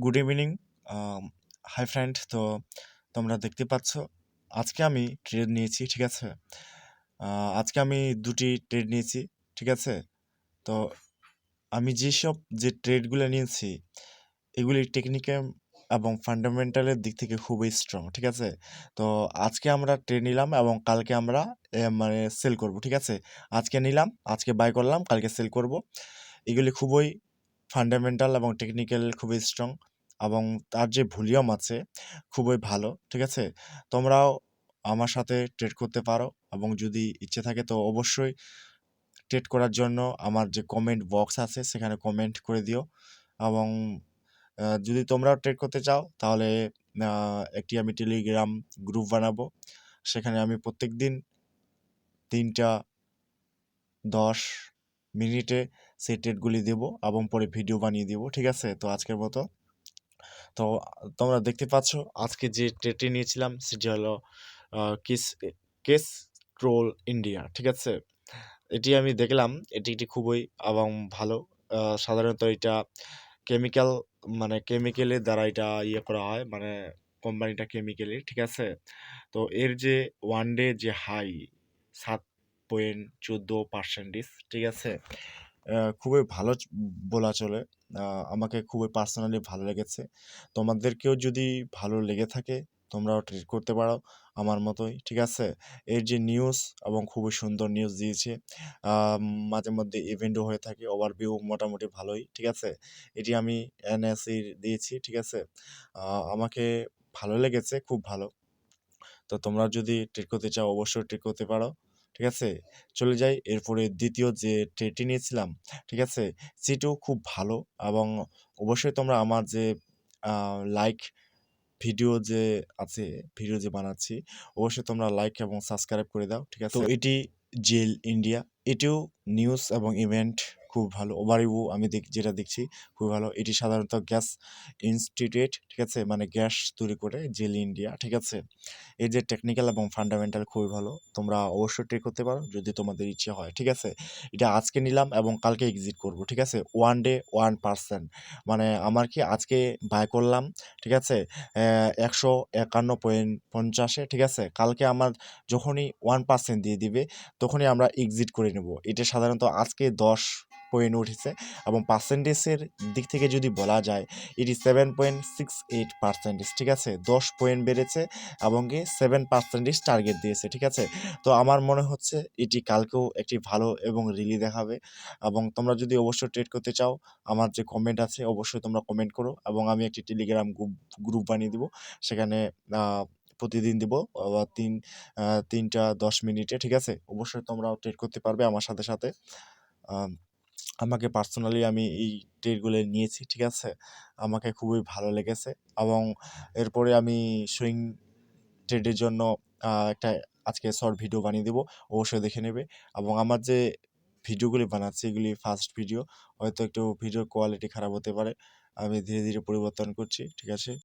Good evening. Hi friend. তো তোমরা দেখতে পাচ্ছ আজকে আমি ট্রেড নিয়েছি, ঠিক আছে। আজকে আমি দুটি ট্রেড নিয়েছি, ঠিক আছে। তো আমি যে ট্রেডগুলো নিয়েছি এগুলি টেকনিক্যাল এবং ফান্ডামেন্টালের দিক থেকে খুবই স্ট্রং, ঠিক আছে। তো আজকে আমরা ট্রেড নিলাম এবং কালকে আমরা মানে সেল করব, ঠিক আছে। আজকে নিলাম, আজকে বাই করলাম, কালকে সেল করব। এগুলি খুবই ফান্ডামেন্টাল এবং টেকনিক্যাল খুবই স্ট্রং এবং তার যে ভলিউম আছে খুবই ভালো, ঠিক আছে। তোমরাও আমার সাথে ট্রেড করতে পারো এবং যদি ইচ্ছে থাকে তো অবশ্যই ট্রেড করার জন্য আমার যে কমেন্ট বক্স আছে সেখানে কমেন্ট করে দিও। এবং যদি তোমরাও ট্রেড করতে চাও তাহলে একটি আমি টেলিগ্রাম গ্রুপ বানাবো। সেখানে আমি প্রত্যেক দিন 3টা 10 মিনিটে সেই ট্রেডগুলি দেবো এবং পরে ভিডিও বানিয়ে দেবো, ঠিক আছে। তো আজকের মতো তো তোমরা দেখতে পাচ্ছ আজকে যে ট্রেডটি নিয়েছিলাম সেটি হলো কিস কেস ট্রোল ইন্ডিয়া, ঠিক আছে। এটি আমি দেখলাম এটি একটি খুবই এবং ভালো। সাধারণত এটা কেমিক্যাল কেমিক্যালের দ্বারা এটা করা হয়, মানে কোম্পানিটা কেমিক্যালের, ঠিক আছে। তো এর যে ওয়ান ডে যে হাই 7.14%, ঠিক আছে। খুবই ভালো বলা চলে। আমাকে খুবই পার্সোনালি ভালো লেগেছে। তোমাদেরকেও যদি ভালো লেগে থাকে তোমরাও ট্রেড করতে পারো আমার মতোই, ঠিক আছে। এর যে নিউজ এবং খুবই সুন্দর নিউজ দিয়েছে। মাঝে মধ্যে ইভেন্টও হয়ে থাকে, ওভারভিউ মোটামুটি ভালোই, ঠিক আছে। এটি আমি এনএসির দিয়েছি, ঠিক আছে। আমাকে ভালো লেগেছে, খুব ভালো। তো তোমরা যদি ট্রেড করতে চাও অবশ্যই ট্রেড করতে পারো, ঠিক আছে। চলে যাই এরপরে দ্বিতীয় যে ট্রেডটি নিয়েছিলাম, ঠিক আছে। সেটিও খুব ভালো এবং অবশ্যই তোমরা আমার যে লাইক ভিডিও যে আছে, ভিডিও যে বানাচ্ছি অবশ্যই তোমরা লাইক এবং সাবস্ক্রাইব করে দাও, ঠিক আছে। তো এটি জেল ইন্ডিয়া, এটিও নিউজ এবং ইভেন্ট খুব ভালো। ওভারভিউ আমি যেটা দেখছি খুব ভালো। এটি সাধারণত গ্যাস ইনস্টিটিউট, ঠিক আছে, মানে গ্যাস তৈরি করে জেল ইন্ডিয়া, ঠিক আছে। এই যে টেকনিক্যাল এবং ফান্ডামেন্টাল খুবই ভালো। তোমরা অবশ্যই ট্রেড করতে পারো যদি তোমাদের ইচ্ছে হয়, ঠিক আছে। এটা আজকে নিলাম এবং কালকে এক্সিট করব, ঠিক আছে। ওয়ান ডে 1%, মানে আমার কি আজকে বাই করলাম, ঠিক আছে, 151.50, ঠিক আছে। কালকে আমার যখনই 1% দিয়ে দিবে তখনই আমরা এক্সিট করে নেব। এটা সাধারণত আজকে 10 পয়েন্ট উঠেছে এবং পার্সেন্টেজের দিক থেকে যদি বলা যায় এটি 7.68%, ঠিক আছে। 10 পয়েন্ট বেড়েছে এবং 7% টার্গেট দিয়েছে, ঠিক আছে। তো আমার মনে হচ্ছে এটি কালকেও একটি ভালো এবং রিলি দেখাবে। এবং তোমরা যদি অবশ্যই ট্রেড করতে চাও আমার যে কমেন্ট আছে অবশ্যই তোমরা কমেন্ট করো এবং আমি একটি টেলিগ্রাম গ্রুপ বানিয়ে দিব। সেখানে প্রতিদিন দিব 3টা 10 মিনিটে, ঠিক আছে। অবশ্যই তোমরাও ট্রেড করতে পারবে আমার সাথে সাথে। আমাকে পার্সোনালি আমি এই ট্রেডগুলো নিয়েছি, ঠিক আছে। আমাকে খুবই ভালো লেগেছে এবং এরপরে আমি সুইং ট্রেডের জন্য একটা আজকে শর্ট ভিডিও বানিয়ে দেবো, অবশ্যই দেখে নেবে। এবং আমার যে ভিডিওগুলি বানাচ্ছি এগুলি ফার্স্ট ভিডিও, হয়তো একটু ভিডিওর কোয়ালিটি খারাপ হতে পারে, আমি ধীরে ধীরে পরিবর্তন করছি, ঠিক আছে।